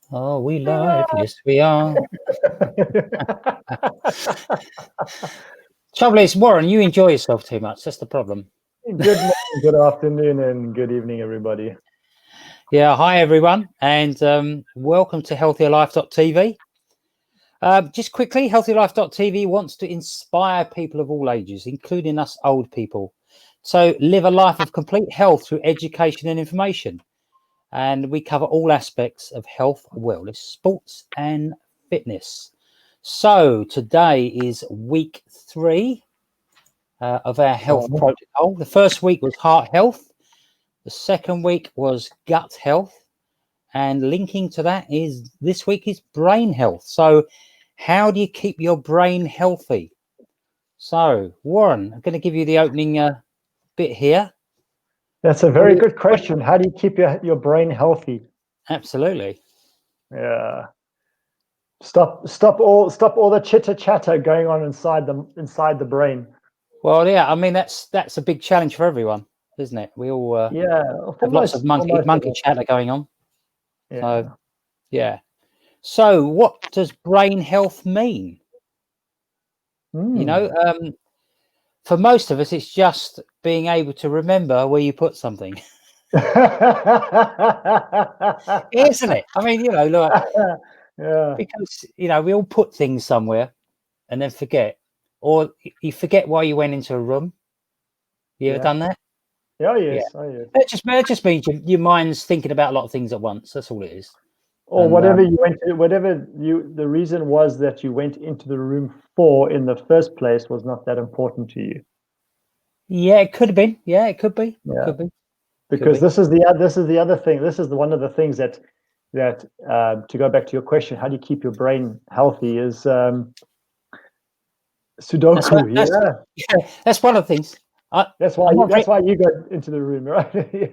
Are we live? Yes, we are. Trouble is, Warren, you enjoy yourself too much. That's the problem. Good morning, good afternoon, and good evening, everybody. Yeah, hi everyone, and welcome to healthierlife.tv. Just quickly, healthierlife.tv wants to inspire people of all ages, including us old people, so live a life of complete health through education and information. And we cover all aspects of health, wellness, sports, and fitness. So today is week 3 of our health protocol. The first week was heart health. The second week was gut health. And linking to that is this week is brain health. So how do you keep your brain healthy? So Warren, I'm going to give you the opening bit here. That's a very good question. How do you keep your brain healthy? Absolutely. Yeah. Stop all the chitter chatter going on inside the brain. Well, yeah, I mean that's a big challenge for everyone, isn't it? We all have lots of monkey chatter going on. Yeah. So yeah. So what does brain health mean? You know, for most of us, it's just being able to remember where you put something. Isn't it? I mean, look, yeah. because, we all put things somewhere and then forget, or you forget why you went into a room. You ever done that? Oh, yes. Yeah. Oh, yes. That just means your mind's thinking about a lot of things at once. That's all it is. Or whatever the reason was that you went into the room for in the first place was not that important to you. Yeah, it could have been. Yeah, it could be. Yeah. Could be. Because this is the other thing. This is one of the things that to go back to your question, how do you keep your brain healthy? Is Sudoku. That's one of the things. That's why you got into the room, right? Yeah.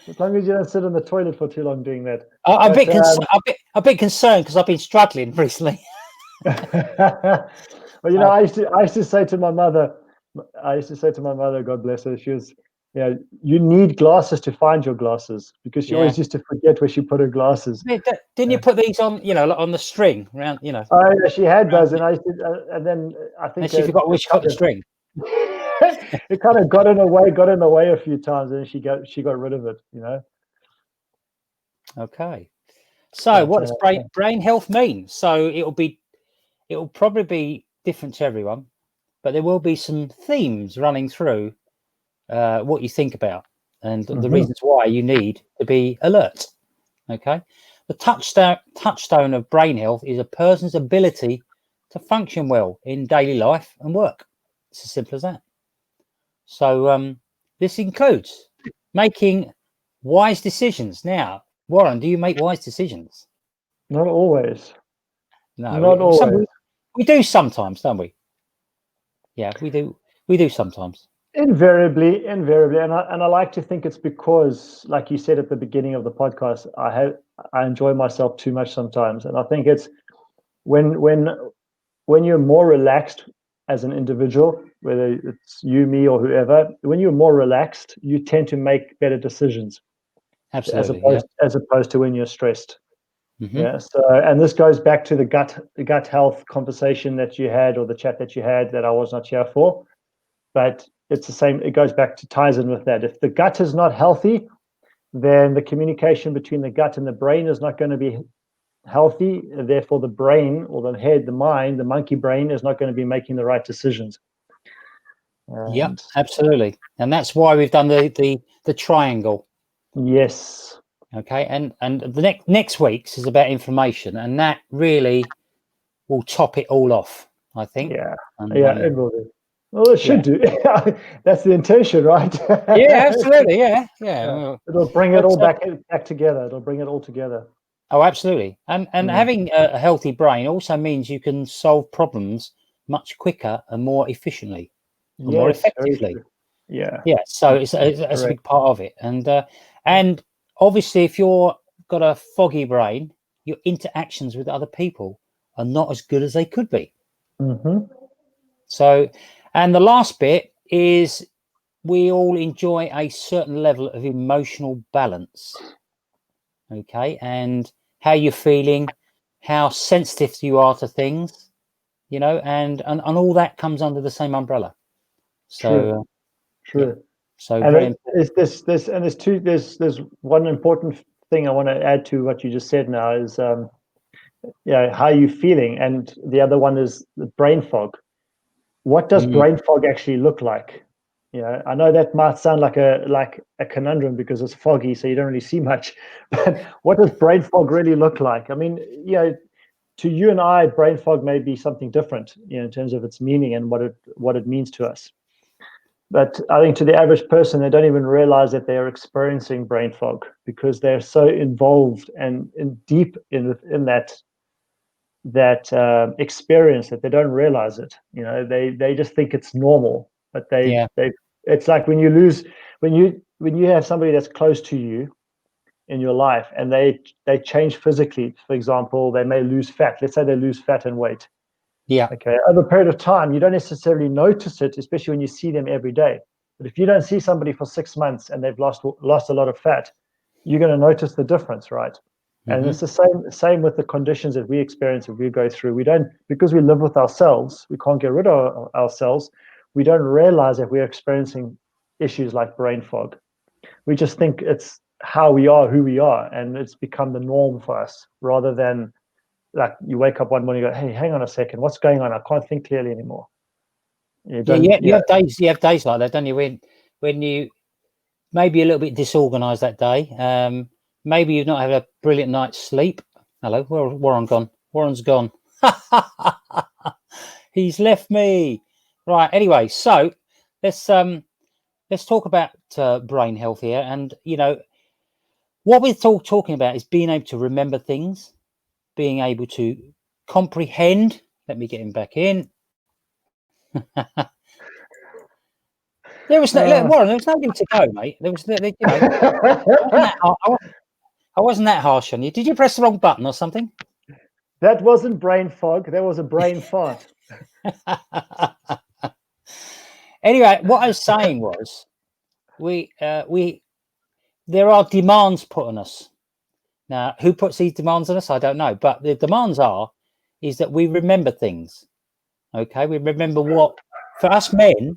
As long as you don't sit on the toilet for too long doing that. I'm a bit concerned because I've been struggling recently. Well, I used to say to my mother, God bless her, she was, you need glasses to find your glasses, because she always used to forget where she put her glasses. Didn't you put these on, on the string around, Oh, yeah, she had those, and I used to, and then I think she forgot where she got the string. It kind of got in the way a few times, and she got rid of it, Okay. So what does brain health mean? So it'll probably be different to everyone, but there will be some themes running through what you think about and the reasons why you need to be alert. Okay. The touchstone of brain health is a person's ability to function well in daily life and work. It's as simple as that. So this includes making wise decisions. Now, Warren, do you make wise decisions? Not always. No, not always. We do sometimes, don't we? Yeah, we do. We do sometimes. Invariably, and I like to think it's because, like you said at the beginning of the podcast, I enjoy myself too much sometimes, and I think it's when you're more relaxed as an individual, whether it's you, me, or whoever, when you're more relaxed, you tend to make better decisions. Absolutely, as opposed to when you're stressed. Mm-hmm. Yeah. So, and this goes back to the gut health conversation that you had, or the chat that you had, that I was not here for, but it's the same. It ties in with that. If the gut is not healthy, then the communication between the gut and the brain is not going to be healthy. Therefore, the brain, or the head, the mind, the monkey brain, is not going to be making the right decisions. Yep, absolutely. And that's why we've done the triangle. Yes. Okay. And the next week's is about inflammation, and that really will top it all off, I think. Yeah. It will do. Well, it should do. That's the intention, right? Yeah, absolutely. Yeah. It'll bring it all back together. It'll bring it all together. Oh, absolutely. And having a healthy brain also means you can solve problems much quicker and more efficiently, or more effectively. Yeah. So it's a big part of it. And obviously, if you've got a foggy brain, your interactions with other people are not as good as they could be. Mm-hmm. So, and the last bit is, we all enjoy a certain level of emotional balance. okay, and how you're feeling, how sensitive you are to things, and all that comes under the same umbrella. So True. Yeah. So And very important. there's one important thing I want to add to what you just said now is how are you feeling, and the other one is the brain fog. What does brain fog actually look like? I know that might sound like a conundrum because it's foggy, so you don't really see much. But what does brain fog really look like? I mean, to you and I, brain fog may be something different, in terms of its meaning and what it means to us. But I think to the average person, they don't even realize that they are experiencing brain fog because they're so involved and deep in that experience that they don't realize it. They just think it's normal, but it's like when you have somebody that's close to you in your life and they change physically. For example, they may lose fat. Let's say they lose fat and weight. Yeah. Okay. Over a period of time, you don't necessarily notice it, especially when you see them every day. But if you don't see somebody for 6 months and they've lost a lot of fat, you're going to notice the difference, right? And it's the same with the conditions that we experience, that we go through. We don't, because we live with ourselves, we can't get rid of ourselves. We don't realize that we're experiencing issues like brain fog. We just think it's how we are, who we are, and it's become the norm for us, rather than like you wake up one morning and go, hey, hang on a second, what's going on? I can't think clearly anymore. You have days like that, don't you? When you maybe a little bit disorganized that day. Maybe you've not had a brilliant night's sleep. Hello, Warren gone. Warren's gone. He's left me. Right. Anyway, so let's talk about brain health here. And what we're talking about is being able to remember things, being able to comprehend. Let me get him back in. There was Warren. There was nowhere to go, mate. There was, I wasn't that harsh on you. Did you press the wrong button or something? That wasn't brain fog. That was a brain fart. Anyway, what I was saying was, there are demands put on us. Now, who puts these demands on us? I don't know, but the demands is that we remember things. Okay, we remember for us men,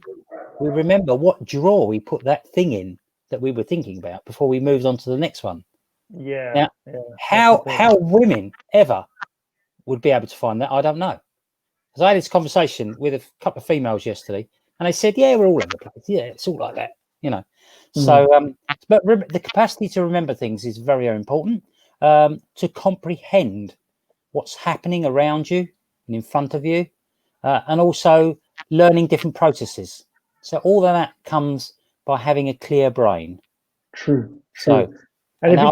we remember what drawer we put that thing in that we were thinking about before we moved on to the next one. Yeah. Now, how women ever would be able to find that, I don't know. Because I had this conversation with a couple of females yesterday, and they said, "Yeah, we're all over the place. Yeah, it's all like that, So, but the capacity to remember things is very, very important. To comprehend what's happening around you and in front of you, and also learning different processes. So all of that comes by having a clear brain. True. So, and if you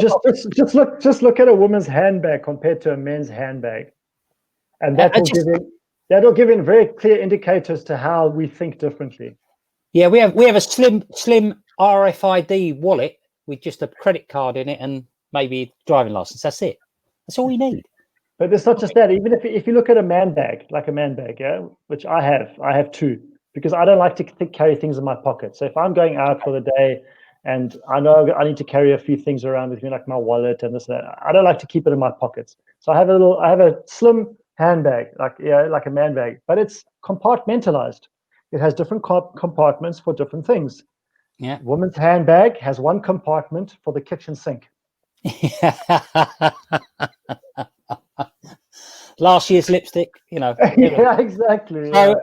just look at a woman's handbag compared to a men's handbag, and that'll give in very clear indicators to how we think differently. Yeah, we have a slim RFID wallet with just a credit card in it and maybe driving license. That's it. That's all we need. But it's not just that. Even if you look at a man bag, yeah, which I have two, because I don't like to carry things in my pocket. So if I'm going out for the day and I know I need to carry a few things around with me, like my wallet and this and that, I don't like to keep it in my pockets. So I have a slim handbag, like a man bag, but it's compartmentalized. It has different compartments for different things. Yeah. Woman's handbag has one compartment for the kitchen sink. Last year's lipstick, Yeah, exactly. So,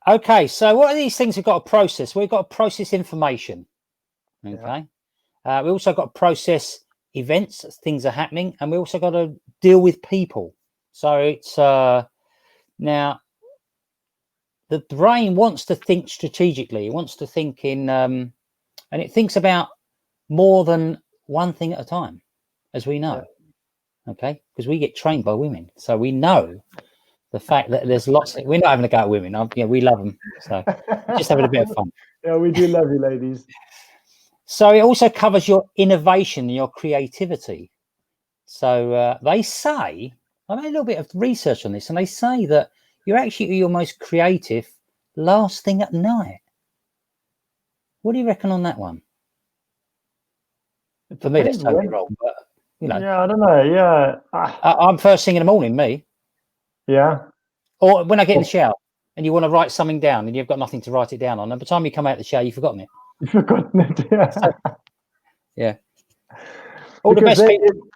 okay, so what are these things we've got to process? We've got to process information. Okay. Yeah. We also got to process events, things are happening, and we also got to deal with people. So it's now the brain wants to think strategically. It wants to think in, and it thinks about more than one thing at a time, as we know. Yeah. Okay, because we get trained by women, so we know the fact that there's lots. We're not having a go at women. We love them, so just having a bit of fun. Yeah, we do love you, ladies. So it also covers your innovation and your creativity. So they say, I made a little bit of research on this, and they say that you're actually your most creative last thing at night. What do you reckon on that one? For me, that's totally wrong. But You know, Yeah, I don't know. Yeah. I'm first thing in the morning, me. Yeah. Or when I get in the shower and you want to write something down and you've got nothing to write it down on. And by the time you come out of the shower, you've forgotten it. You've forgotten it. Yeah. So, yeah. All Because the best people.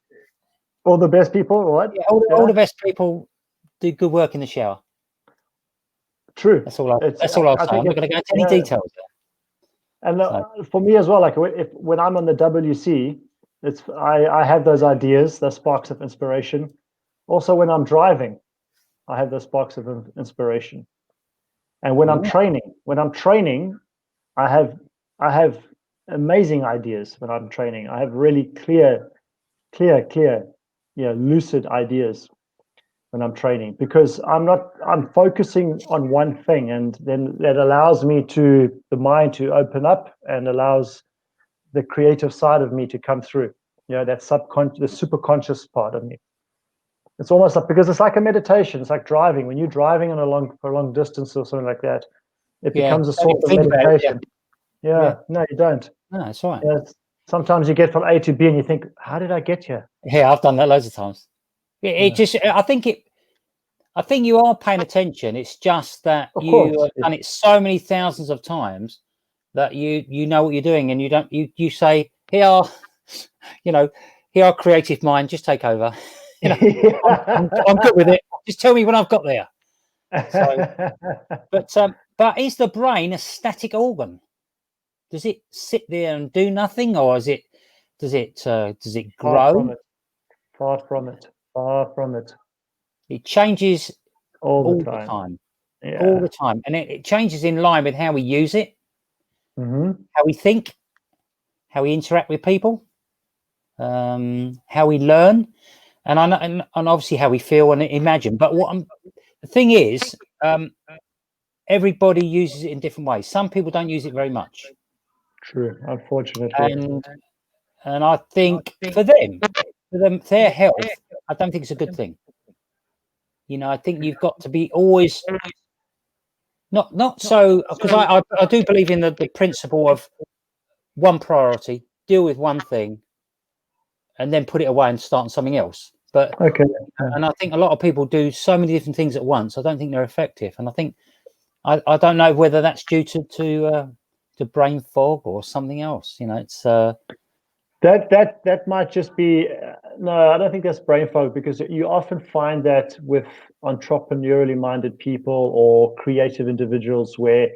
all the best people, what? Yeah, all the best people do good work in the shower. True. That's all. That's all I'll say. I'm not going to go into any details there. And for me as well, like when I'm on the WC, I have those ideas, those sparks of inspiration. Also, when I'm driving, I have those sparks of inspiration. And when I'm training, I have amazing ideas. When I'm training, I have really clear, lucid ideas when I'm training, because I'm focusing on one thing, and then that allows the mind to open up and allows the creative side of me to come through. That the super conscious part of me. It's almost like, because it's like a meditation. It's like driving. When you're driving for a long distance or something like that, it becomes a sort of meditation. No, you don't. No, that's right. Sometimes you get from A to B and you think, how did I get here? Yeah, I've done that loads of times. I think you are paying attention. It's just that you have done it so many thousands of times that you know what you're doing, and you say, here are creative mind, just take over. I'm good with it. Just tell me when I've got there. So, but is the brain a static organ? Does it sit there and do nothing, or does it grow? Far from it. It changes all the time. All the time, and it changes in line with how we use it, how we think, how we interact with people, how we learn, and obviously how we feel and imagine. But the thing is, everybody uses it in different ways. Some people don't use it very much. True, unfortunately. And I think for their health, I don't think it's a good thing. I think you've got to be always not so, because I do believe in the principle of one priority, deal with one thing, and then put it away and start on something else. But and I think a lot of people do so many different things at once. I don't think they're effective, and I think I don't know whether that's due to brain fog or something else. It's that might just be no. I don't think that's brain fog, because you often find that with entrepreneurially minded people or creative individuals where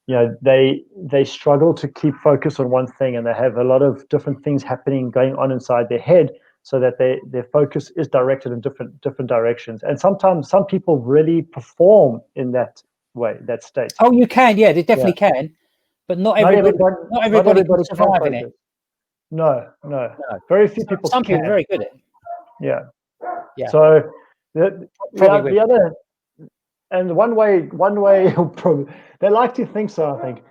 they struggle to keep focus on one thing, and they have a lot of different things going on inside their head, so that their focus is directed in different directions. And sometimes some people really perform in that way, that state. Oh, you can, they definitely can, but not everybody can survive in it. No. Very few people. Some people are very good at it. Yeah. So the other, and one way they like to think so, I think.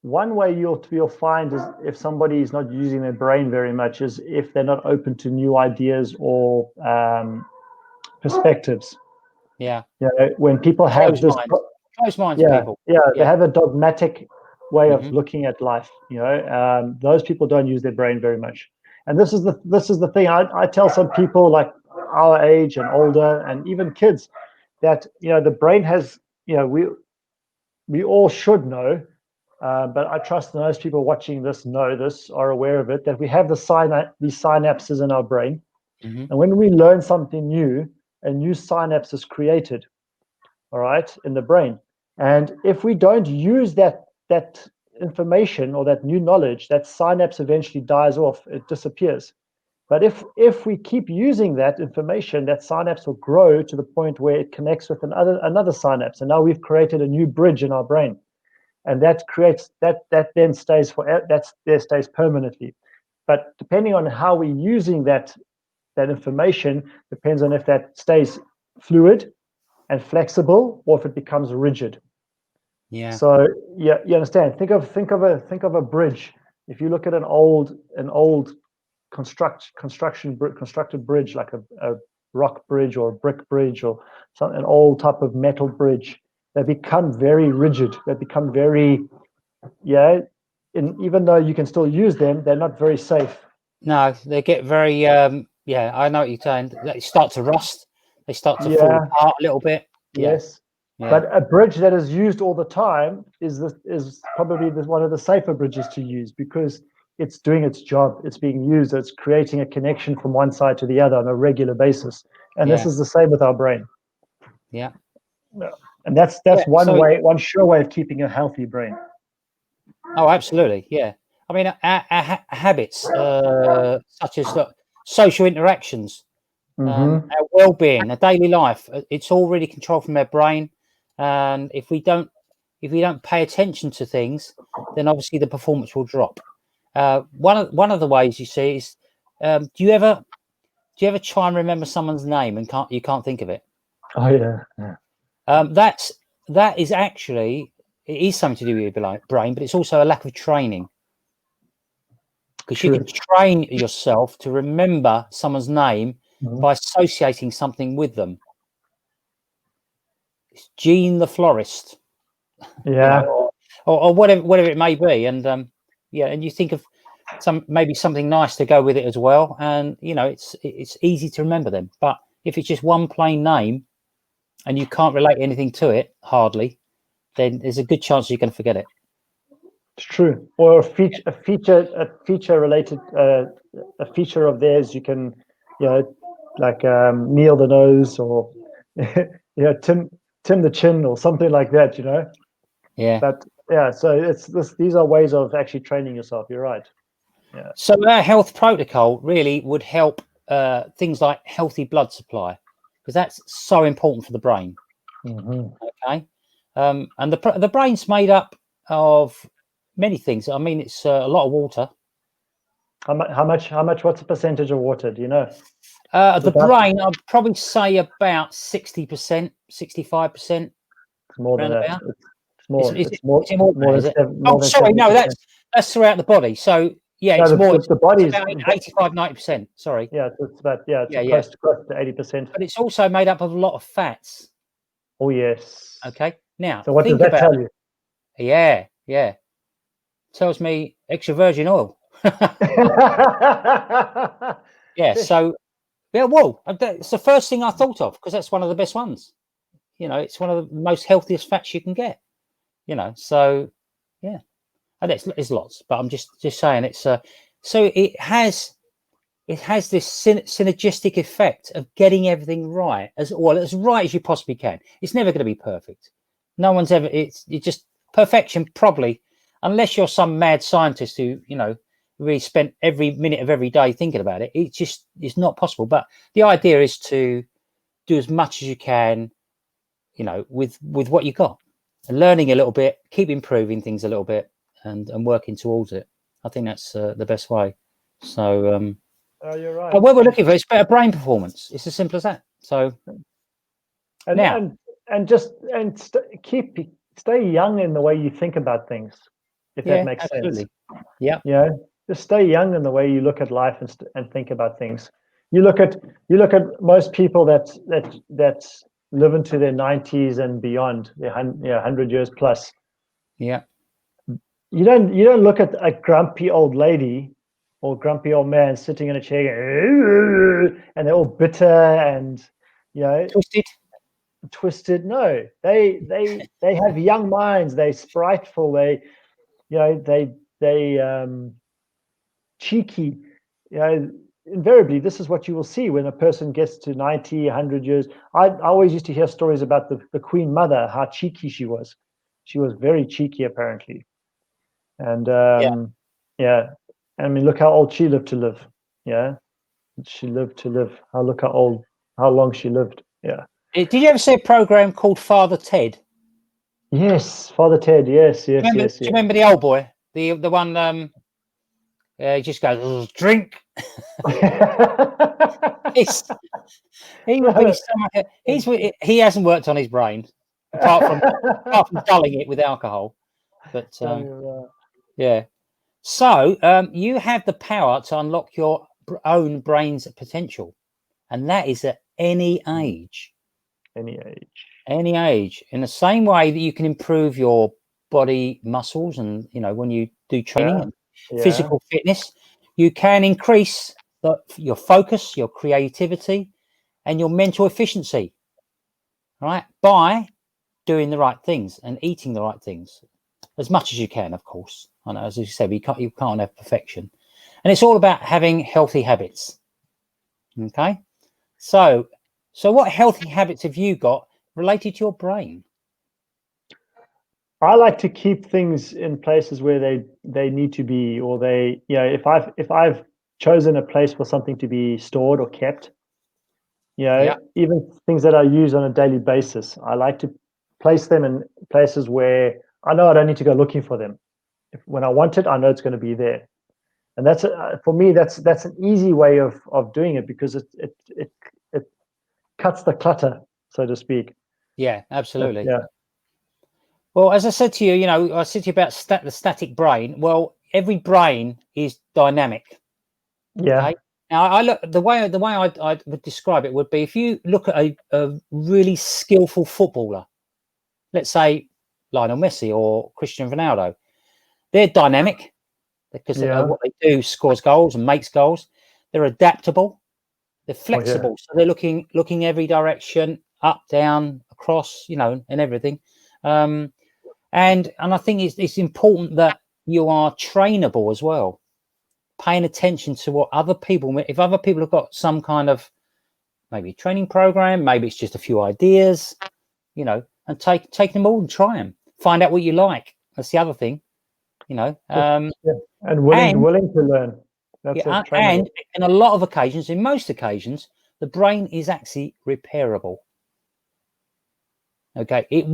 One way you'll find is, if somebody is not using their brain very much, is if they're not open to new ideas or perspectives. When people have this close minds people. They have a dogmatic way of looking at life. Those people don't use their brain very much. And this is the thing. I tell some people, like our age and older, and even kids, that the brain has, we all should know, but I trust that most people watching this are aware of it, that we have these synapses in our brain, and when we learn something new, a new synapse is created, all right, in the brain. And if we don't use that information or that new knowledge, that synapse eventually dies off, it disappears. But if we keep using that information, that synapse will grow to the point where it connects with another synapse, and now we've created a new bridge in our brain, and that then stays stays permanently. But depending on how we're using that information, depends on if that stays fluid and flexible, or if it becomes rigid. So you understand. Think of a bridge. If you look at an old constructed bridge, like a rock bridge or a brick bridge or an old type of metal bridge, they become very rigid. They become very, and even though you can still use them, they're not very safe. No, they get very yeah, I know what you're saying. They start to rust. They start to fall Yeah, apart a little bit. Yeah, yes. yeah, But a bridge that is used all the time is probably one of the safer bridges to use because it's doing its job. It's being used. It's creating a connection from one side to the other on a regular basis. And this yeah, is the same with our brain. yeah. Yeah. And that's Yeah. one So, way, one sure way of keeping a healthy brain. oh, absolutely. Yeah. I mean, our habits, such as social interactions, Mm-hmm. our well-being, our daily life, it's all really controlled from our brain. And if we don't pay attention to things, then obviously the performance will drop. One of the ways you see is, do you ever try and remember someone's name and can't think of it? Oh yeah. Yeah. That's that is actually, it is something to do with your brain, but it's also a lack of training, because you True. can train yourself to remember someone's name Mhm. by associating something with them. It's Jean the florist, Yeah. or whatever it may be, and yeah, and you think of maybe something nice to go with it as well, and it's easy to remember them. But if it's just one plain name and you can't relate anything to it hardly, then there's a good chance you're going to forget it. It's true. Or a feature related, a feature of theirs you can, like Neil the nose, or Tim the chin, or something like that. Yeah. But yeah, so it's this. These are ways of actually training yourself. You're right. Yeah. So our health protocol really would help things like healthy blood supply, because that's so important for the brain. Mm-hmm. Okay. And the brain's made up of many things. I mean, it's a lot of water. How much? What's the percentage of water? Do you know? The brain, I'd probably say about 60%, 65%, It's more than round that. about. It's more. Is It's more. it more than More that, than is it? more Oh, than sorry, no, 70%. that's throughout the body. So yeah, No, it's more. the It's body's. about 85, 90%. Sorry. Yeah, it's about, it's Yeah, yeah. close to 80%. But it's also made up of a lot of fats. Oh yes. Okay. Now So what does think that about. tell you? Yeah, yeah. Tells me extra virgin oil. Yeah. So yeah, well, it's the first thing I thought of, because that's one of the best ones. It's one of the most healthiest fats you can get. So yeah, and it's lots, but I'm just saying it's so it has this synergistic effect of getting everything right, as well as right as you possibly can. It's never going to be perfect. No one's ever. It's just perfection, probably, unless you're some mad scientist who really spent every minute of every day thinking about it. It's not possible. But the idea is to do as much as you can, with what you got, and learning a little bit, keep improving things a little bit, and working towards it. I think that's the best way. So. Oh, you're right. But what we're looking for is better brain performance. It's as simple as that. So And now, stay young in the way you think about things, if that yeah, makes sense. absolutely. Yeah, Just stay young in the way you look at life and think about things. You look at most people that live into their 90s and beyond, 100 years plus. yeah. You don't look at a grumpy old lady or grumpy old man sitting in a chair and they're all bitter and Twisted. twisted. No, they have young minds. They're spriteful. They cheeky. Invariably, this is what you will see when a person gets to 90, 100 years. I always used to hear stories about the Queen Mother, how cheeky she was. She was very cheeky, apparently. And Yeah. yeah, I mean, look how old she lived to live. Yeah, she lived to live. Look how long she lived. Yeah. Did you ever see a program called Father Ted? Yes, Father Ted. Yes, yes, Do yes, you yes. remember the old boy, the one? He just goes drink. He would be so much. He hasn't worked on his brain apart from dulling it with alcohol. But yeah. So you have the power to unlock your own brain's potential, and that is at any age. Any age. In the same way that you can improve your body muscles, and when you do training and physical fitness, you can increase your focus, your creativity, and your mental efficiency, right, by doing the right things and eating the right things as much as you can, of course. I know, as you said, you can't have perfection, and it's all about having healthy habits. Okay, so what healthy habits have you got related to your brain? I like to keep things in places where they need to be, or they, if I've chosen a place for something to be stored or kept, Yeah, even things that I use on a daily basis, I like to place them in places where I know I don't need to go looking for them. When I want it, I know it's going to be there. And that's for me, that's an easy way of doing it, because it cuts the clutter, so to speak. yeah, absolutely. Yeah, Well, as I said to you, I said to you about the static brain. Well, every brain is dynamic. yeah, Okay. Now, I look the way I would describe it would be, if you look at a really skillful footballer, let's say Lionel Messi or Cristiano Ronaldo, they're dynamic because yeah. what they do scores goals and makes goals. They're adaptable. They're Oh, yeah, flexible, so they're looking every direction, up, down, across, and everything. And I think it's important that you are trainable as well, paying attention to what other people, if other people have got some kind of maybe training program, maybe it's just a few ideas, and take them all and try them, find out what you like. That's the other thing, yeah. And willing to learn. That's it. Trainable. and in a lot of occasions, in most occasions, the brain is actually repairable. Okay, it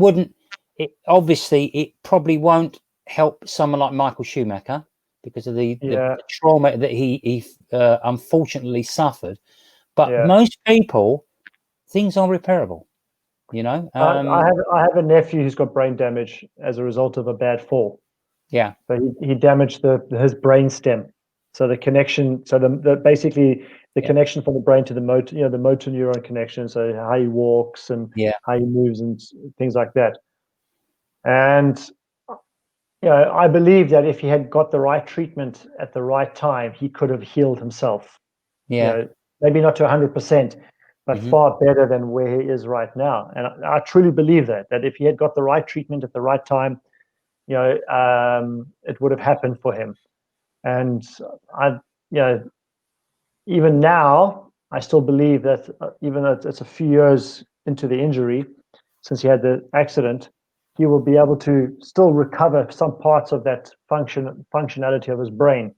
probably won't help someone like Michael Schumacher because of the trauma that he unfortunately suffered. But most people, things are repairable. I have a nephew who's got brain damage as a result of a bad fall. Yeah. So he damaged his brain stem. So the connection, so basically the connection from the brain to the motor, the motor neuron connection. So how he walks and how he moves and things like that. And I believe that if he had got the right treatment at the right time, he could have healed himself. Yeah. Maybe not to 100%, but far better than where he is right now. And I truly believe that if he had got the right treatment at the right time, it would have happened for him. And even now, I still believe that even though it's a few years into the injury, since he had the accident, he will be able to still recover some parts of that functionality of his brain.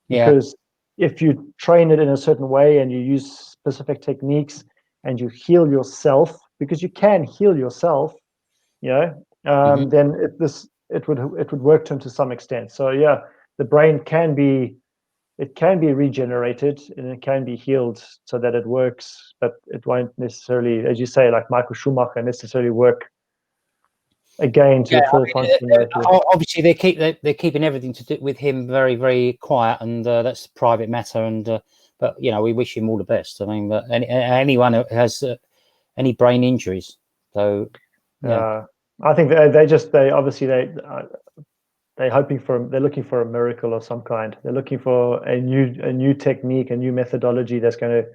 Because if you train it in a certain way and you use specific techniques and you heal yourself, because you can heal yourself, then it would work to him to some extent. So the brain can be regenerated and it can be healed so that it works, but it won't necessarily, as you say, like Michael Schumacher, necessarily work again to full functionality. Obviously, they're keeping everything to do with him very, very quiet, and that's a private matter. And but we wish him all the best. I mean, but anyone who has any brain injuries, so I think they're looking for a miracle of some kind. They're looking for a new technique, a new methodology that's going to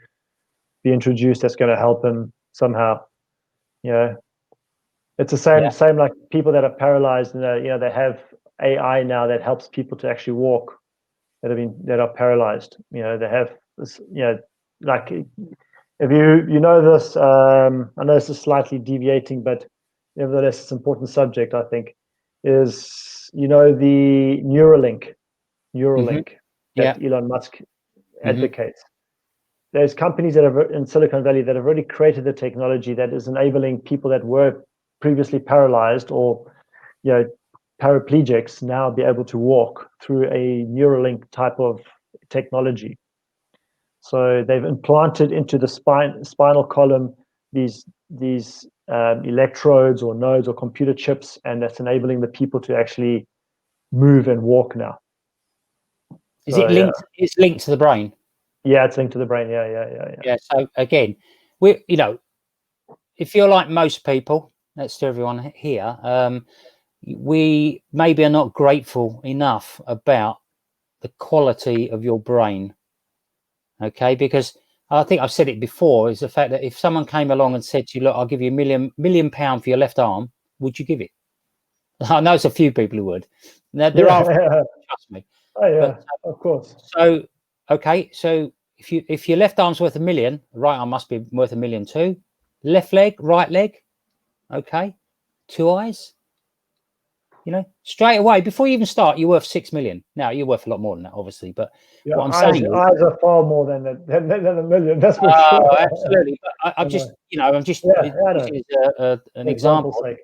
be introduced that's going to help him somehow. It's the same like people that are paralyzed, and they have AI now that helps people to actually walk that are paralyzed. They have this, like if you know this, I know this is slightly deviating, but nevertheless, it's an important subject, I think, is the Neuralink that Elon Musk advocates. There's companies that are in Silicon Valley that have already created the technology that is enabling people that were previously paralyzed or paraplegics now be able to walk through a Neuralink type of technology. So they've implanted into the spinal column these electrodes or nodes or computer chips, and that's enabling the people to actually move and walk now. Is it linked? It's linked to the brain. Yeah, it's linked to the brain. Yeah. So again, if you're like most people, that's to everyone here, we maybe are not grateful enough about the quality of your brain. Okay, because I think I've said it before, is the fact that if someone came along and said to you, look, I'll give you £1 million for your left arm, would you give it? I know it's a few people who would. Now, there are, trust me. Oh yeah, but, of course. So, okay, so if your left arm's worth $1 million, right arm must be worth $1 million too. Left leg, right leg, okay. 2 eyes, straight away before you even start, you're worth 6 million. Now you're worth a lot more than that, obviously. But Yeah, what I'm saying is, eyes are far more than $1 million. That's for sure. Absolutely. But I'm just, this is an example. Sake.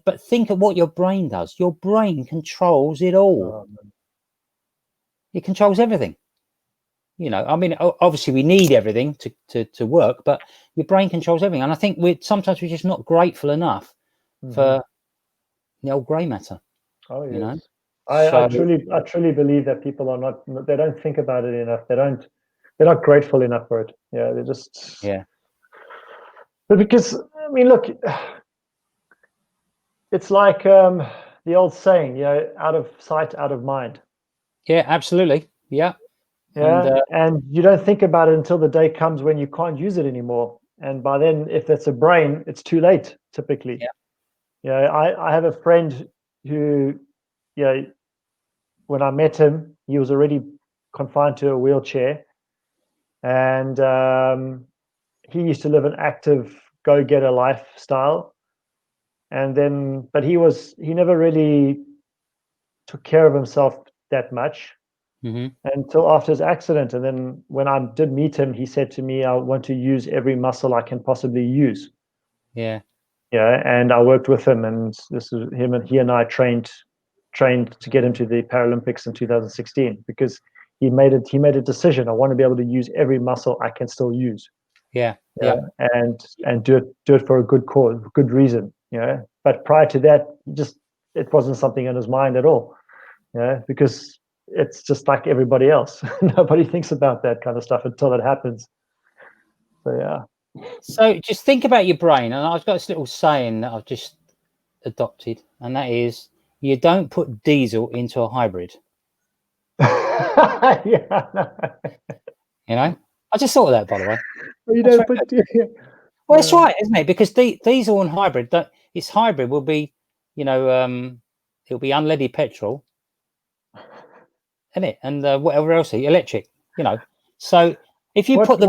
But think of what your brain does. Your brain controls it all. It controls everything. I mean, obviously we need everything to work, but your brain controls everything. And I think sometimes we're just not grateful enough for the old grey matter. Oh yes. I truly believe that people are not. They don't think about it enough. They're not grateful enough for it. Yeah, they're just. Yeah. But because I mean, look, it's like the old saying, out of sight, out of mind. Yeah, absolutely. Yeah. Yeah, and you don't think about it until the day comes when you can't use it anymore. And by then, if it's a brain, it's too late, typically. Yeah. I have a friend who, when I met him, he was already confined to a wheelchair. And he used to live an active, go-getter lifestyle. And then, but he never really took care of himself that much. Until after his accident. And then when I did meet him, he said to me, I want to use every muscle I can possibly use. Yeah. And I worked with him, and this is him, and he and I trained to get him to the Paralympics in 2016, because he made a decision. I want to be able to use every muscle I can still use. Yeah. And do it for a good cause, good reason. But prior to that, it wasn't something in his mind at all. Because it's just like everybody else. Nobody thinks about that kind of stuff until it happens. So yeah. So just think about your brain, and I've got this little saying that I've just adopted, and that is, you don't put diesel into a hybrid. Yeah. I just thought of that, by the way. You don't put. Well, that's right, isn't it? Because diesel and hybrid, its hybrid will be, it'll be unleaded petrol. Isn't it? And whatever else, electric, So if you put the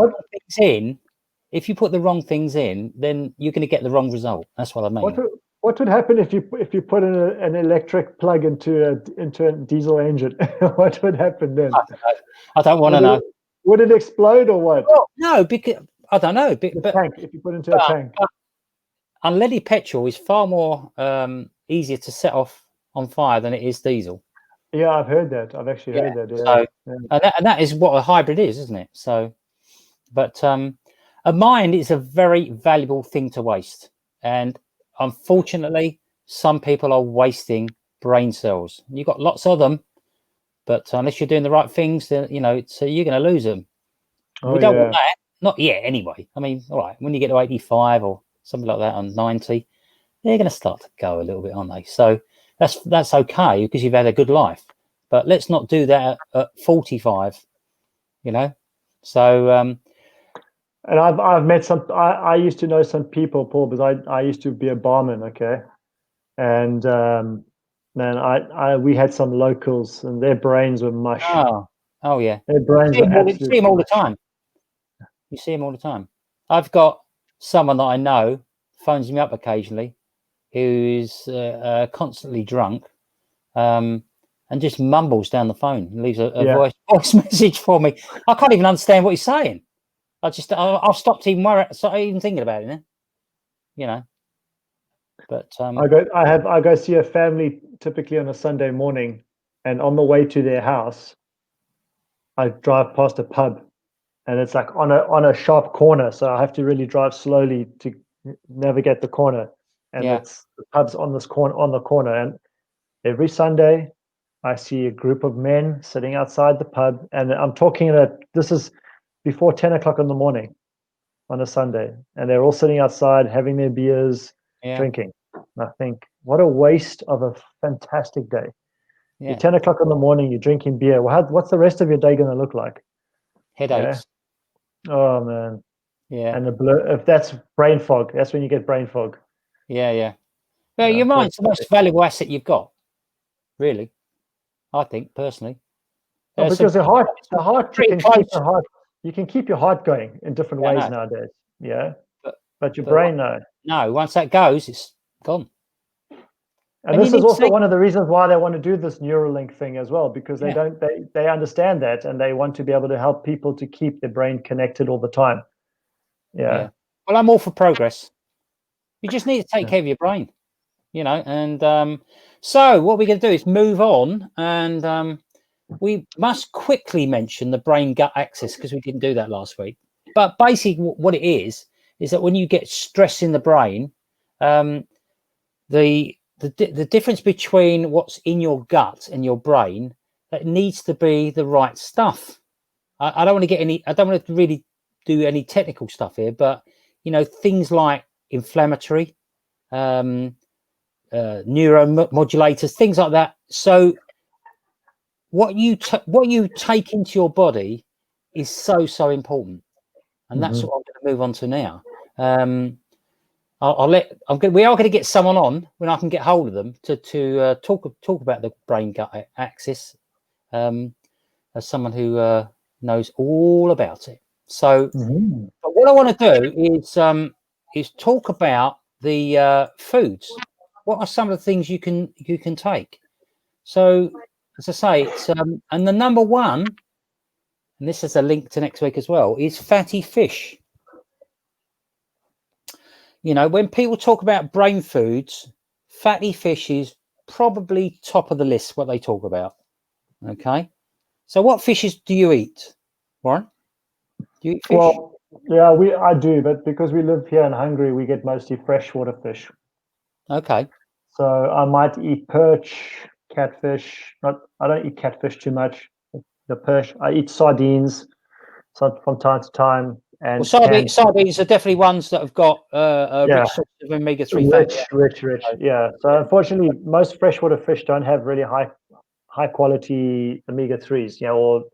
wrong things in, then you're going to get the wrong result. That's what I mean. What would happen if you put an electric plug into a diesel engine? What would happen then? I don't want to know. Would it explode or what? Well, no, because I don't know. But tank, if you put it into a tank. Unleaded petrol is far more easier to set off on fire than it is diesel. Yeah, I've heard that. I've actually heard that. Yeah. So, and that is what a hybrid is, isn't it? So, but a mind is a very valuable thing to waste, and unfortunately, some people are wasting brain cells. You've got lots of them, but unless you're doing the right things, then so you're going to lose them. We don't want that. Not yet, anyway. I mean, all right, when you get to 85 or something like that, on 90, they're going to start to go a little bit, aren't they? So that's okay, because you've had a good life. But let's not do that at 45. So. And I've met some. I used to know some people, Paul, because I used to be a barman. Okay, and man, we had some locals, and their brains were mush. Oh yeah. Their brains were absolutely. You see them all the time. You see them all the time. I've got someone that I know phones me up occasionally, who is constantly drunk, and just mumbles down the phone and leaves a voice message for me. I can't even understand what he's saying. I've stopped even thinking about it now. But I go see a family typically on a Sunday morning, and on the way to their house, I drive past a pub, and it's like on a sharp corner, so I have to really drive slowly to navigate the corner. And it's the pub's on the corner, and every Sunday I see a group of men sitting outside the pub, and I'm talking this is before 10 o'clock in the morning on a Sunday, and they're all sitting outside having their beers, drinking. And I think, what a waste of a fantastic day. You're 10 o'clock in the morning, you're drinking beer. What's the rest of your day going to look like? Headaches. Yeah? Oh, man. Yeah. And if that's brain fog, that's when you get brain fog. Yeah. Well, your mind's the most valuable asset you've got, really. I think personally. Well, because the heart you can keep your heart going in different ways nowadays. Yeah. But your brain, no. No, once that goes, it's gone. And this is also one of the reasons why they want to do this Neuralink thing as well, because they understand that, and they want to be able to help people to keep their brain connected all the time. Yeah. Well, I'm all for progress. You just need to take care of your brain, and so what we're going to do is move on, and we must quickly mention the brain gut axis, because we didn't do that last week. But basically what it is that when you get stress in the brain, the difference between what's in your gut and your brain, that needs to be the right stuff. I don't want to really do any technical stuff here, but things like inflammatory, neuromodulators, things like that. So what you take into your body is so important, and that's what I'm going to move on to now. We are going to get someone on when I can get hold of them to talk about the brain gut axis, as someone who knows all about it. So, but what I want to do is talk about the foods. What are some of the things you can take? So, as I say, it's and the number one, and this is a link to next week as well, is fatty fish. When people talk about brain foods, fatty fish is probably top of the list, what they talk about. Okay. So what fishes do you eat, Warren? Do you eat fish? Well, yeah, I do, but because we live here in Hungary, we get mostly freshwater fish. Okay. So I might eat perch, catfish. I don't eat catfish too much. The perch, I eat sardines from time to time. And sardines are definitely ones that have got a rich source of omega-3 fat. Rich. Yeah. So unfortunately, most freshwater fish don't have really high quality omega-3s, or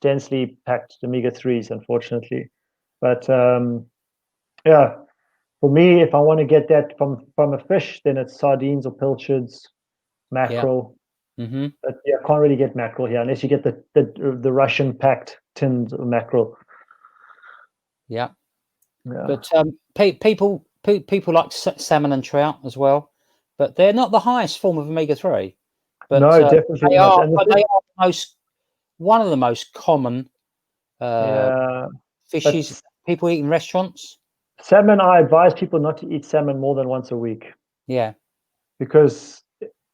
densely packed omega-3s, unfortunately. But for me, if I want to get that from a fish, then it's sardines or pilchards, mackerel. But I can't really get mackerel here unless you get the Russian packed tins of mackerel. Yeah. But people like salmon and trout as well, but they're not the highest form of omega-3. But no, definitely they not. But they are one of the most common fishes people eat in restaurants. Salmon, I advise people not to eat salmon more than once a week. Yeah. Because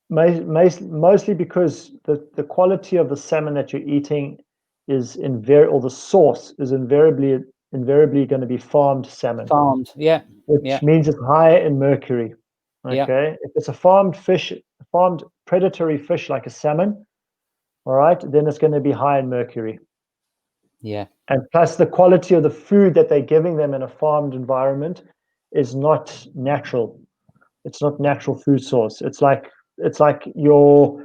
mostly because the quality of the salmon that you're eating is or the source is invariably going to be farmed salmon. Which means it's high in mercury. Okay. If it's a farmed predatory fish like a salmon, all right, then it's going to be high in mercury. Yeah. And plus the quality of the food that they're giving them in a farmed environment is not natural. It's not natural food source. It's like your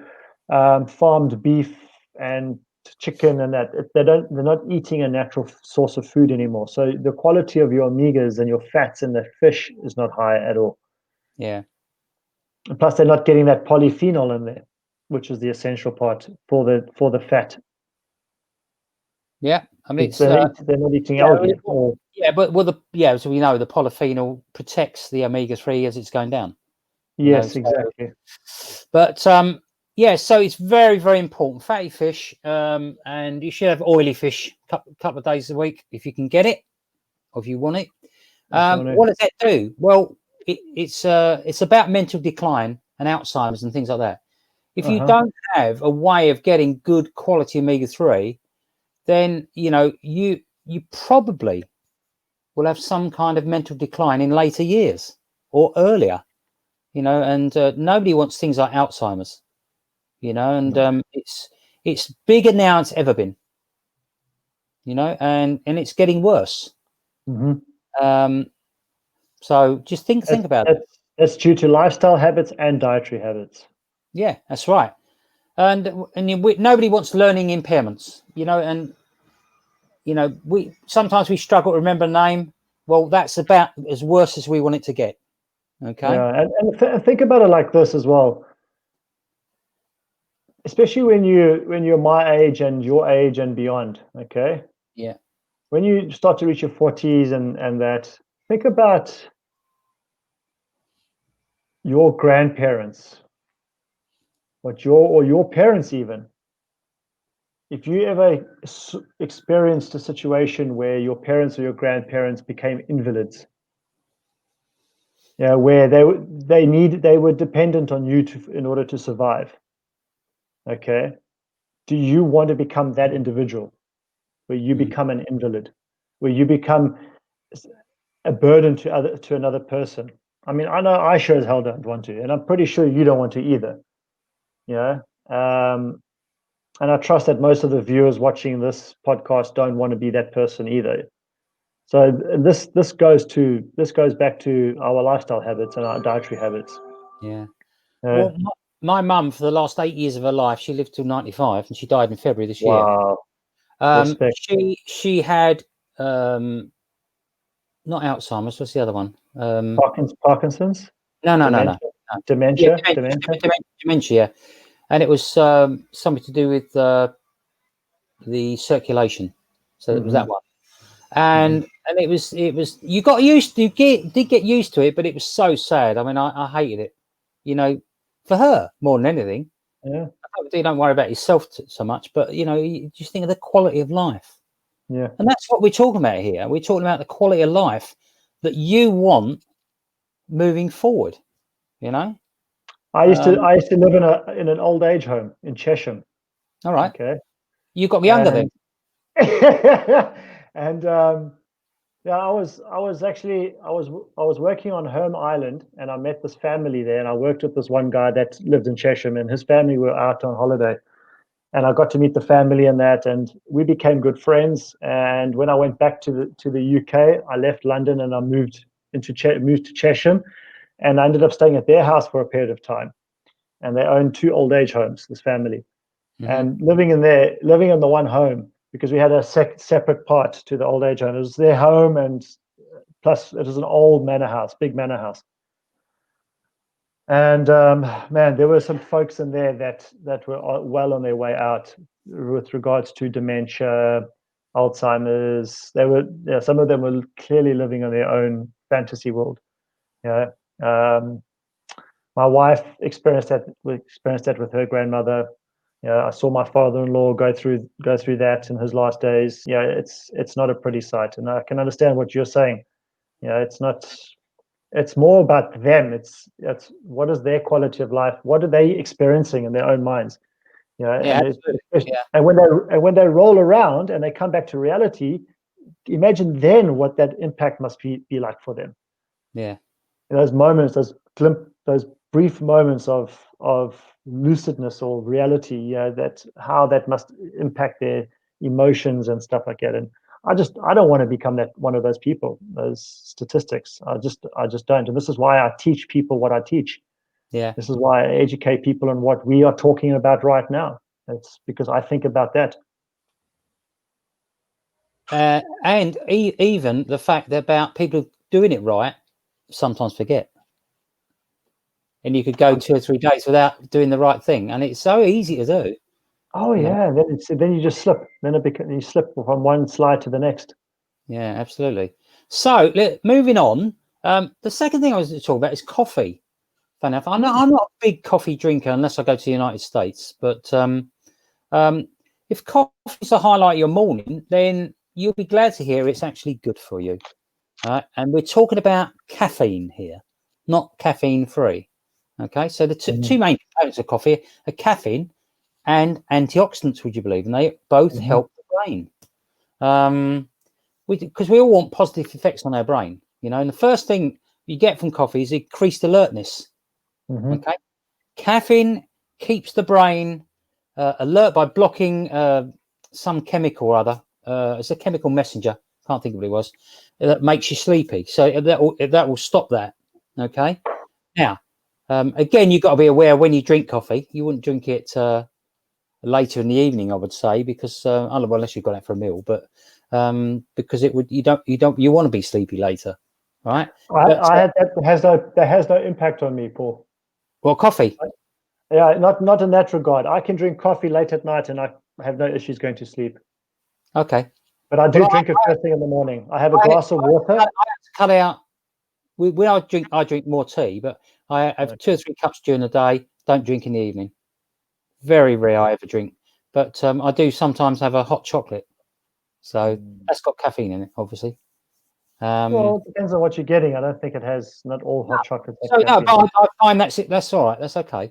farmed beef and chicken and that. They're not eating a natural source of food anymore. So the quality of your omegas and your fats in the fish is not high at all. Yeah. And plus they're not getting that polyphenol in there, which is the essential part for the fat. Yeah, I mean, they're not eating algae. So we know the polyphenol protects the omega-3 as it's going down. Yes, exactly. But so it's very, very important. Fatty fish, and you should have oily fish a couple of days a week if you can get it, or if you want it. What does that do? Well, it's about mental decline and Alzheimer's and things like that. If you don't have a way of getting good quality omega-3, then you probably will have some kind of mental decline in later years or earlier, and nobody wants things like Alzheimer's, and it's bigger now than it's ever been, and it's getting worse. So just think about it. That's due to lifestyle habits and dietary habits. Yeah, that's right. And nobody wants learning impairments, and we sometimes struggle to remember a name. Well, that's about as worse as we want it to get. Okay. Yeah, and think about it like this as well. Especially when you're my age and your age and beyond. Okay. Yeah. When you start to reach your 40s and that, think about your grandparents, or your parents even. If you ever experienced a situation where your parents or your grandparents became invalids, where they were dependent on you in order to survive. Okay, do you want to become that individual, where you become an invalid, where you become a burden to another person? I mean, I know I sure as hell don't want to, and I'm pretty sure you don't want to either. And I trust that most of the viewers watching this podcast don't want to be that person either. So this goes back to our lifestyle habits and our dietary habits. Yeah. Well, my mum, for the last 8 years of her life, she lived till 95, and she died in February this year. Wow. She had not Alzheimer's. What's the other one? Parkinson's. No. Dementia. Yeah, dementia, and it was something to do with the circulation. So it was that one, and it was you did get used to it, but it was so sad. I mean, I hated it. For her more than anything. Yeah. You don't worry about yourself so much, but you just think of the quality of life. Yeah. And that's what we're talking about here. We're talking about the quality of life that you want moving forward. I used to live in an old age home in Chesham. All right. Okay. You got me younger then. And I was working on Home Island, and I met this family there, and I worked with this one guy that lived in Chesham, and his family were out on holiday, and I got to meet the family and that, and we became good friends. And when I went back to the UK, I left London and I moved to Chesham, and I ended up staying at their house for a period of time. And they owned 2 old age homes, this family, and living in the one home, because we had a separate part to the old age home. It was their home, and plus it was an old manor house, big manor house. And man, there were some folks in there that were well on their way out with regards to dementia, Alzheimer's. Some of them were clearly living in their own fantasy world. My wife experienced that with her grandmother. I saw my father-in-law go through that in his last days. It's not a pretty sight, and I can understand what you're saying. It's not. It's more about them. It's what is their quality of life? What are they experiencing in their own minds? And when they roll around and they come back to reality, imagine then what that impact must be like for them. Yeah. Those moments, those brief moments of lucidness or reality, that how that must impact their emotions and stuff like that. And I don't want to become one of those people, those statistics. I just don't. And this is why I teach people what I teach. Yeah. This is why I educate people on what we are talking about right now. It's because I think about that. And even the fact that about people doing it right sometimes forget. And you could go 2 or 3 days without doing the right thing, and it's so easy to do. Oh yeah, then you just slip. Then you slip from one slide to the next. Yeah, absolutely. So moving on, the second thing I was to talk about is coffee. Funny enough, I'm not a big coffee drinker unless I go to the United States. But if coffee is the highlight of your morning, then you'll be glad to hear it's actually good for you. And we're talking about caffeine here, not caffeine free. Okay, so the two main components of coffee are caffeine and antioxidants, would you believe? And they both help the brain. Because we all want positive effects on our brain, and the first thing you get from coffee is increased alertness. Okay, caffeine keeps the brain alert by blocking some chemical or other. It's a chemical messenger. Can't think of what it was. That makes you sleepy. So that will stop that. Okay. Now, Again, you've got to be aware when you drink coffee, you wouldn't drink it later in the evening, I would say, because unless you've gone out for a meal, but because it would you want to be sleepy later, right? I had that has no impact on me, Paul. Well, coffee. Yeah, not in that regard. I can drink coffee late at night and I have no issues going to sleep. Okay. But I do drink it first thing in the morning. I have a glass of water. I have to cut out. When I drink more tea, but I have 2 or 3 cups during the day. Don't drink in the evening. Very rare I ever drink, but I do sometimes have a hot chocolate. So that's got caffeine in it, obviously. Well, it depends on what you're getting. I don't think it has. Not all hot chocolate. So no, but I find that's it. That's all right. That's okay.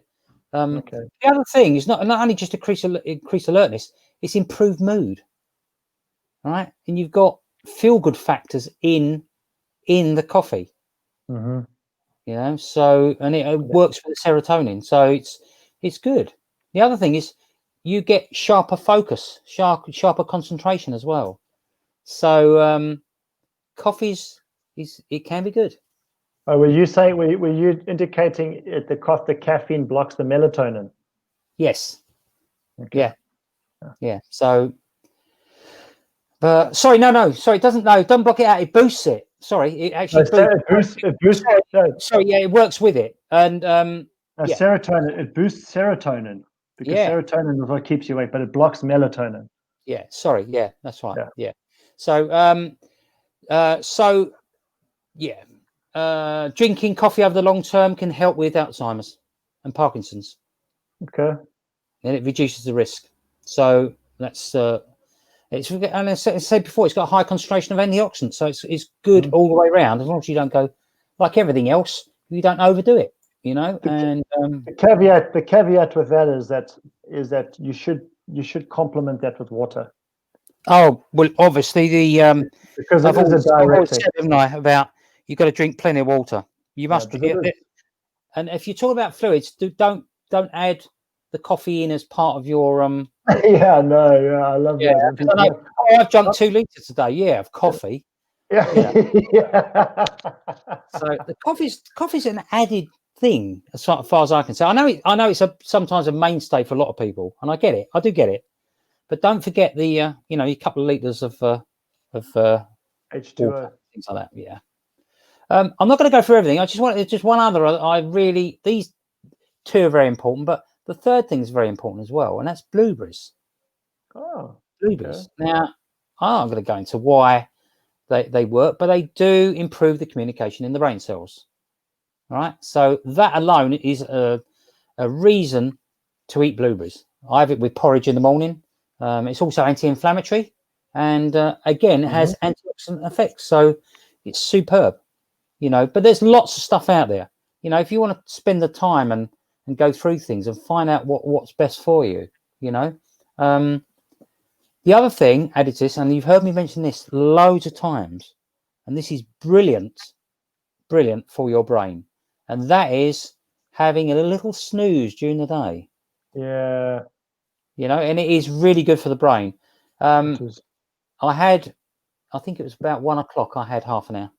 Okay. The other thing is not only just increase alertness; it's improved mood. All right, and you've got feel good factors in the coffee. Mm-hmm. You know, so and it works with the serotonin, so it's good. The other thing is you get sharper focus, sharper concentration as well. So coffees it can be good. Oh, were you indicating the caffeine blocks the melatonin? Yes. Okay. Yeah. So, sorry, no. Sorry, it doesn't. No, don't block it out. It boosts it. Sorry, it actually boosts. It boosts. Sorry, yeah, it works with it, and serotonin. It boosts serotonin because serotonin is what keeps you awake, but it blocks melatonin. Yeah. Sorry. Yeah, that's right. Yeah. So, drinking coffee over the long term can help with Alzheimer's and Parkinson's. Okay. And it reduces the risk. So that's and I said before, it's got a high concentration of antioxidants, so it's good all the way around. As long as you don't go like everything else, you don't overdo it. You know. The caveat with that is that you should complement that with water. Oh well, obviously because it is a diuretic. About you've got to drink plenty of water. You must drink it. And if you talk about fluids, don't add the coffee in as part of your I love that. I've drunk 2 liters a day. Of coffee. Yeah. So the coffee's an added thing as far as I can say. I know it's sometimes a mainstay for a lot of people, and I get it. I do get it. But don't forget the a couple of liters of H2O, things like that. Yeah. I'm not going to go through everything. I just one other. These 2 are very important, but the third thing is very important as well, and that's blueberries. Oh, blueberries. Okay. Now, I'm going to go into why they work, but they do improve the communication in the brain cells. All right. So that alone is a reason to eat blueberries. I have it with porridge in the morning. It's also anti-inflammatory, and again, it has antioxidant effects. So it's superb, But there's lots of stuff out there. If you want to spend the time and go through things and find out what's best for you, The other thing, added to this, and you've heard me mention this loads of times, and this is brilliant for your brain, and that is having a little snooze during the day. Yeah. And it is really good for the brain. I think it was about 1 o'clock. I had half an hour,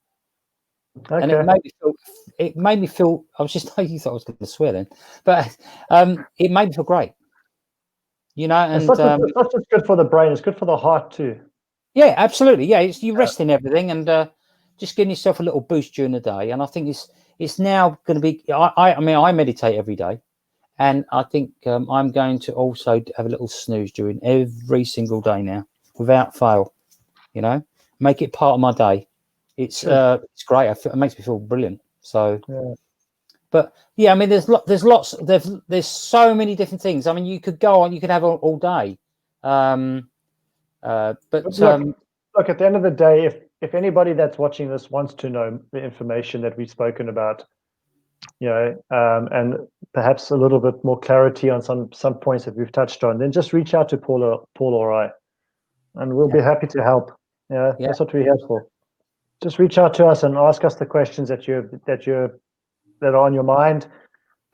and it made me feel. I was just you thought I was going to swear then, but it made me feel great. And it's not just good for the brain; it's good for the heart too. Yeah, absolutely. Yeah, you rest in everything and just giving yourself a little boost during the day. And I think it's now going to be. I meditate every day. And I think I'm going to also have a little snooze during every single day now, without fail. Make it part of my day. It's great. It makes me feel brilliant. So, but yeah, there's so many different things. I mean, you could go on. You could have all day. But look, at the end of the day, if anybody that's watching this wants to know the information that we've spoken about, and perhaps a little bit more clarity on some points that we've touched on, then just reach out to Paul or I, and we'll be happy to help. That's what we're here for. Just reach out to us and ask us the questions that are on your mind.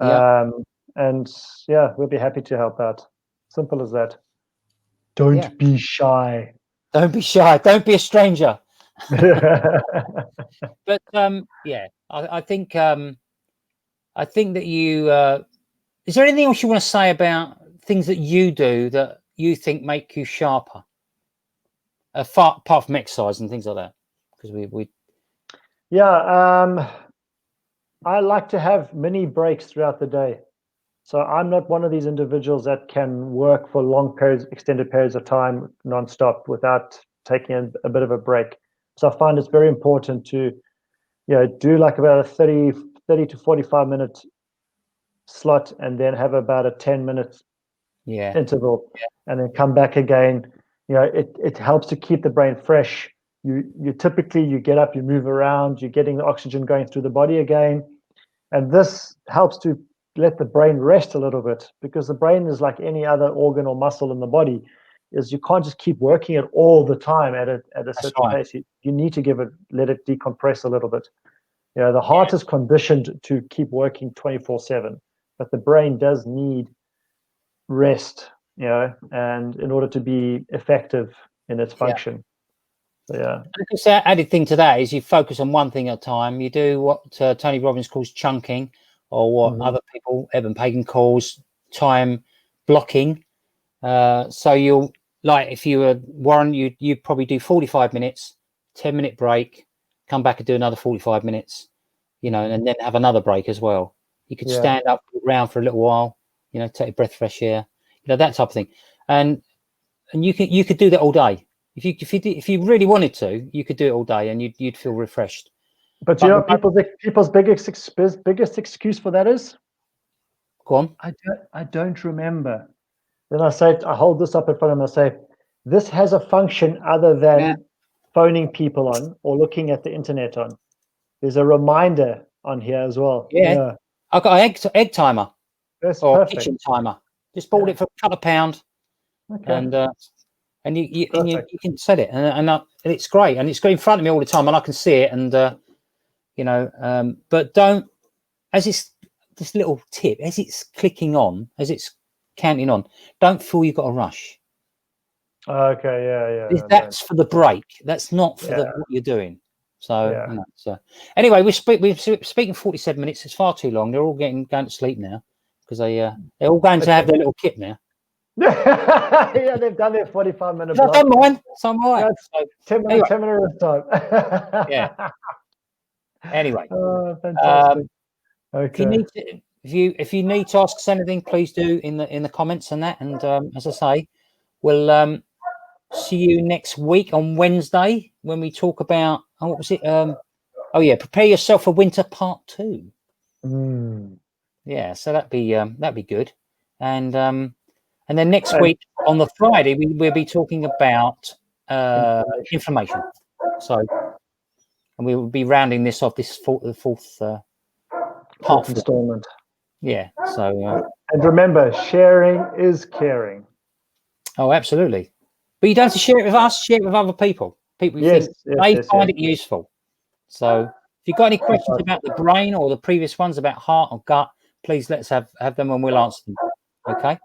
And we'll be happy to help out. Simple as that. Don't be shy. Don't be shy. Don't be a stranger. But I think I think that you. Is there anything else you want to say about things that you do that you think make you sharper? Apart from exercise and things like that, because we. Yeah, I like to have mini breaks throughout the day. So I'm not one of these individuals that can work for long periods, extended periods of time, nonstop without taking a bit of a break. So I find it's very important to, do like about a 30 to 45 minute slot and then have about a 10-minute interval and then come back again. It helps to keep the brain fresh. You typically, you get up, you move around, you're getting the oxygen going through the body again. And this helps to let the brain rest a little bit, because the brain is like any other organ or muscle in the body, is you can't just keep working it all the time at a certain pace. You need to let it decompress a little bit. The heart is conditioned to keep working 24/7, but the brain does need rest, and in order to be effective in its function. So, the added thing to that is you focus on one thing at a time. You do what Tony Robbins calls chunking, or what other people, Evan Pagan, calls time blocking. So you'll, like, if you were Warren, you'd probably do 45 minutes, 10-minute break, come back and do another 45 minutes, and then have another break as well. You could stand up around for a little while, take a breath of fresh air, that type of thing. And you could do that all day. If you really wanted to, you could do it all day, and you'd feel refreshed. But people's biggest excuse for that is? Go on. I don't remember. Then I hold this up in front of them and I say, this has a function other than phoning people on or looking at the internet on. There's a reminder on here as well. Yeah. I've got an egg timer. That's or perfect. Kitchen timer. Just bought it for a couple of £1. Okay. And you can set it, and it's great, and it's got in front of me all the time, and I can see it, and but don't, as it's this little tip, as it's clicking on, as it's counting on, don't feel you've got to rush. Okay, That's for the break. That's not for what you're doing. So, anyway, we're speaking 47 minutes. It's far too long. They're all going to sleep now because they're all going to have their little kip now. Yeah, they've done their 45-minute block. I've done mine. So am I. So 10 minutes time. Yeah. Anyway. Fantastic. Okay. If you need to ask us anything, please do in the comments and that. And as I say, we'll see you next week on Wednesday when we talk about what was it? Prepare yourself for winter part 2. Yeah, so that'd be good. And then next week on the Friday, we'll be talking about inflammation. So, and we will be rounding this off, this fourth part installment. Yeah. So, and remember, sharing is caring. Oh, absolutely. But you don't have to share it with us. Share it with other people. People who think they find it useful. So, if you've got any questions about the brain or the previous ones about heart or gut, please let's have them, and we'll answer them. Okay.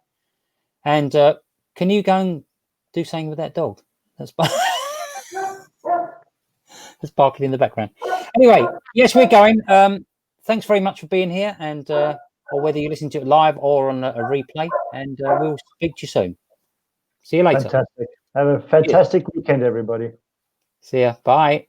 And can you go and do something with that dog? That's barking in the background. Anyway, yes, we're going. Thanks very much for being here, and or whether you're listening to it live or on a replay. And we'll speak to you soon. See you later. Fantastic. Have a fantastic weekend, everybody. See ya. Bye.